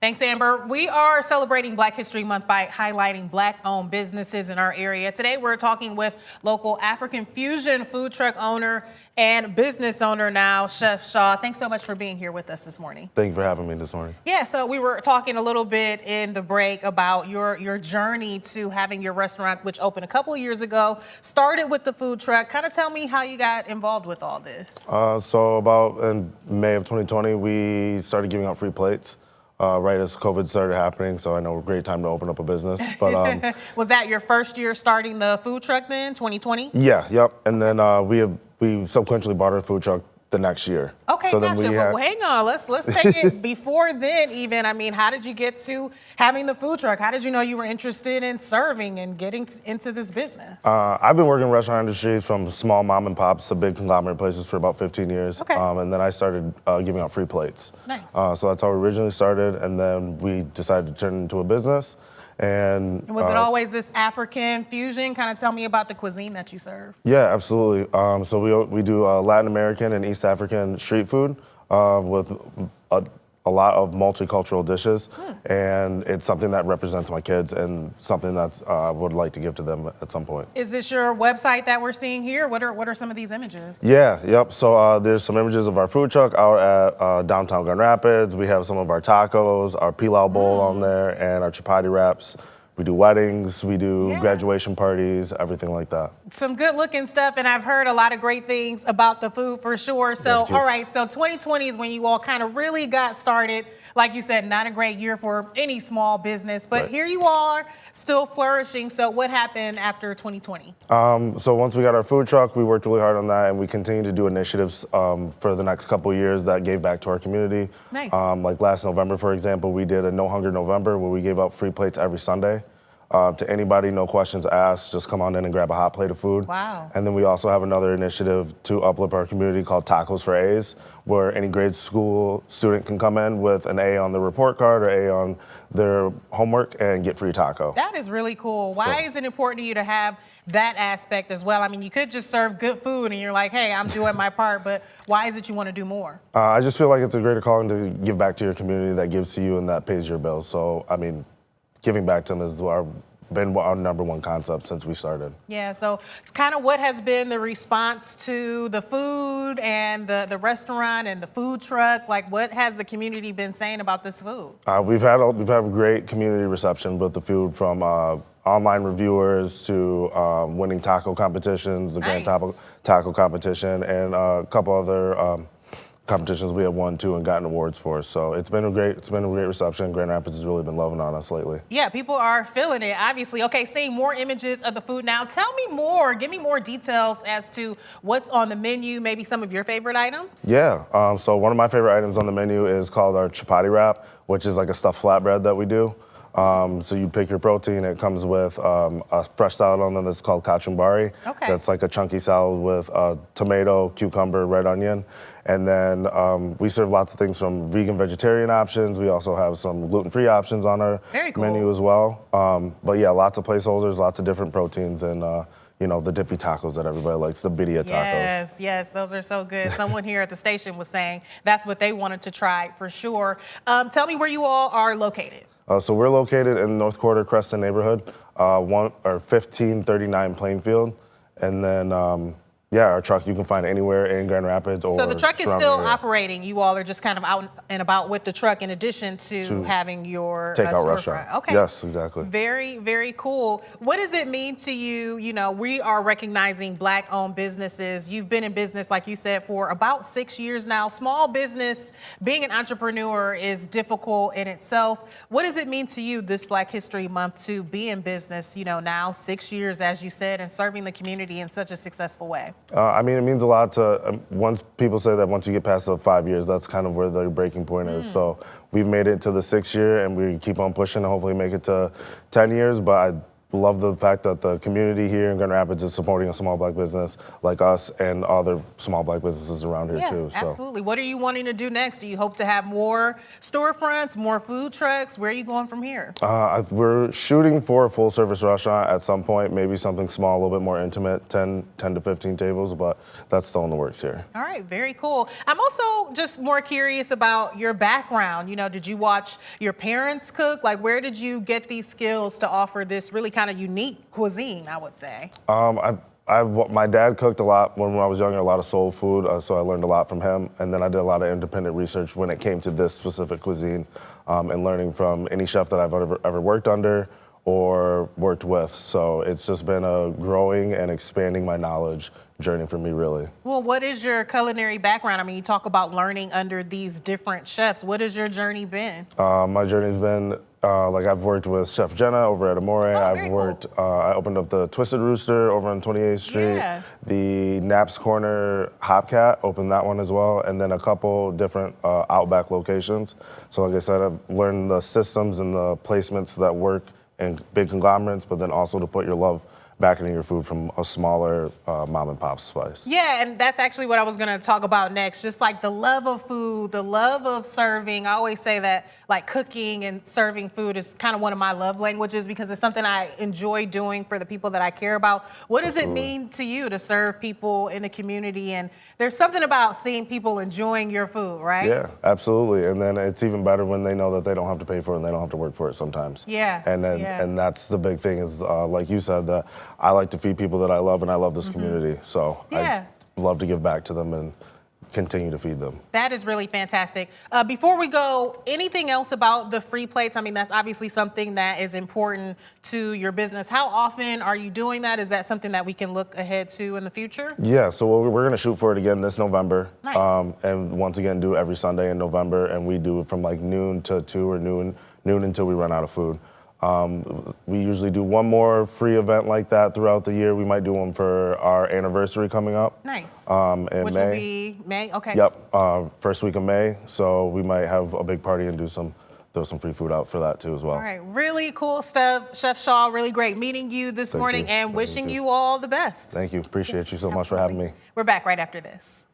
Thanks, Amber. We are celebrating Black History Month by highlighting Black-owned businesses in our area. Today, we're talking with local African fusion food truck owner and business owner now, Chef Shaw. Thanks so much for being here with us this morning. Thank you for having me this morning. Yeah, so we were talking a little bit in the break about your journey to having your restaurant, which opened a couple of years ago, started with the food truck. Kind of tell me how you got involved with all this. So about in May of 2020, we started giving out free plates. Right as COVID started happening, so I know a great time to open up a business. But was that your first year starting the food truck then, 2020? Yeah, yep. And then we subsequently bought our food truck the next year. Okay, so gotcha. But hang on, let's take it before then even. I mean, how did you get to having the food truck? How did you know you were interested in serving and getting into this business? I've been working in the restaurant industry from small mom and pops to big conglomerate places for about 15 years. Okay. And then I started giving out free plates. Nice. So that's how we originally started, and then we decided to turn it into a business. And was it always this African fusion? Kind of tell me about the cuisine that you serve. Yeah, absolutely. So we do Latin American and East African street food with a lot of multicultural dishes, and it's something that represents my kids and something that I would like to give to them at some point. Is this your website that we're seeing here? What are some of these images? Yeah, yep. So there's some images of our food truck out at downtown Grand Rapids. We have some of our tacos, our pilau bowl on there, and our chapati wraps. We do weddings, we do graduation parties, everything like that. Some good looking stuff, and I've heard a lot of great things about the food for sure. So, all right, so 2020 is when you all kind of really got started. Like you said, not a great year for any small business, but here you are still flourishing. So what happened after 2020? So once we got our food truck, we worked really hard on that, and we continued to do initiatives for the next couple of years that gave back to our community. Nice. Like last November, for example, we did a No Hunger November where we gave out free plates every Sunday. To anybody, no questions asked, just come on in and grab a hot plate of food. Wow. And then we also have another initiative to uplift our community called Tacos for A's, where any grade school student can come in with an A on their report card or A on their homework and get free taco. That is really cool. Why is it important to you to have that aspect as well? I mean, you could just serve good food and you're like, hey, I'm doing my part, but why is it you want to do more? I just feel like it's a greater calling to give back to your community that gives to you and that pays your bills. So, I mean, giving back to them has been our number one concept since we started. Yeah, so it's kind of what has been the response to the food and the restaurant and the food truck? Like, what has the community been saying about this food? We've had a great community reception with the food, from online reviewers to winning taco competitions, the Grand Taco Competition, and a couple other competitions we have won too and gotten awards for. So it's been a great reception. Grand Rapids has really been loving on us lately. Yeah, people are feeling it, obviously. Okay, seeing more images of the food now. Tell me more, give me more details as to what's on the menu, maybe some of your favorite items. Yeah, so one of my favorite items on the menu is called our chapati wrap, which is like a stuffed flatbread that we do. So you pick your protein. It comes with a fresh salad on them that's called kachumbari. Okay. That's like a chunky salad with tomato, cucumber, red onion. And then we serve lots of things from vegan, vegetarian options. We also have some gluten-free options on our menu as well. But yeah, lots of placeholders, lots of different proteins, and you know, the dippy tacos that everybody likes, the birria tacos. Yes, those are so good. Someone here at the station was saying that's what they wanted to try for sure. Tell me where you all are located. So we're located in the North Quarter Creston neighborhood, 1539 Plainfield, and then yeah, our truck you can find anywhere in Grand Rapids or so the truck is still operating. You all are just kind of out and about with the truck in addition to having your takeout restaurant. Okay. Yes, exactly. Very, very cool. What does it mean to you? You know, we are recognizing Black-owned businesses. You've been in business, like you said, for about 6 years now. Small business, being an entrepreneur is difficult in itself. What does it mean to you this Black History Month to be in business, you know, now 6 years, as you said, and serving the community in such a successful way? I mean, it means a lot to, once people say that once you get past the 5 years, that's kind of where the breaking point is. So we've made it to the 6th year and we keep on pushing to hopefully make it to 10 years, but I love the fact that the community here in Grand Rapids is supporting a small Black business like us and other small Black businesses around here too. So. Absolutely. What are you wanting to do next? Do you hope to have more storefronts, more food trucks? Where are you going from here? We're shooting for a full service restaurant at some point, maybe something small, a little bit more intimate, 10 to 15 tables, but that's still in the works here. All right, very cool. I'm also just more curious about your background. You know, did you watch your parents cook? Like, where did you get these skills to offer this really kind of unique cuisine, I would say? My dad cooked a lot when I was younger, a lot of soul food, so I learned a lot from him. And then I did a lot of independent research when it came to this specific cuisine, and learning from any chef that I've ever worked under or worked with. So it's just been a growing and expanding my knowledge journey for me, really. Well, what is your culinary background? I mean, you talk about learning under these different chefs. What has your journey been? My journey's been, like I've worked with Chef Jenna over at Amore. I've worked, I opened up the Twisted Rooster over on 28th Street. Yeah. The Knapp's Corner Hopcat, opened that one as well. And then a couple different Outback locations. So like I said, I've learned the systems and the placements that work in big conglomerates, but then also to put your love back into your food from a smaller mom and pop spice. Yeah, and that's actually what I was gonna talk about next. Just like the love of food, the love of serving. I always say that like cooking and serving food is kind of one of my love languages because it's something I enjoy doing for the people that I care about. What does it mean to you to serve people in the community? And there's something about seeing people enjoying your food, right? Yeah, absolutely. And then it's even better when they know that they don't have to pay for it and they don't have to work for it sometimes. Yeah. And then and that's the big thing is, like you said, that I like to feed people that I love and I love this community. So I love to give back to them and continue to feed them. That is really fantastic. Before we go, anything else about the free plates? I mean, that's obviously something that is important to your business. How often are you doing that? Is that something that we can look ahead to in the future? Yeah, so we're going to shoot for it again this November. Nice. And once again, do every Sunday in November. And we do it from like noon to 2 or noon until we run out of food. We usually do one more free event like that throughout the year. We might do one for our anniversary coming up. Nice. In Which May. will be May? Okay. Yep, first week of May. So we might have a big party and throw some free food out for that too as well. All right, really cool stuff. Chef Shaw, really great meeting you this morning and wishing you all the best. Thank you, appreciate you so much for having me. We're back right after this.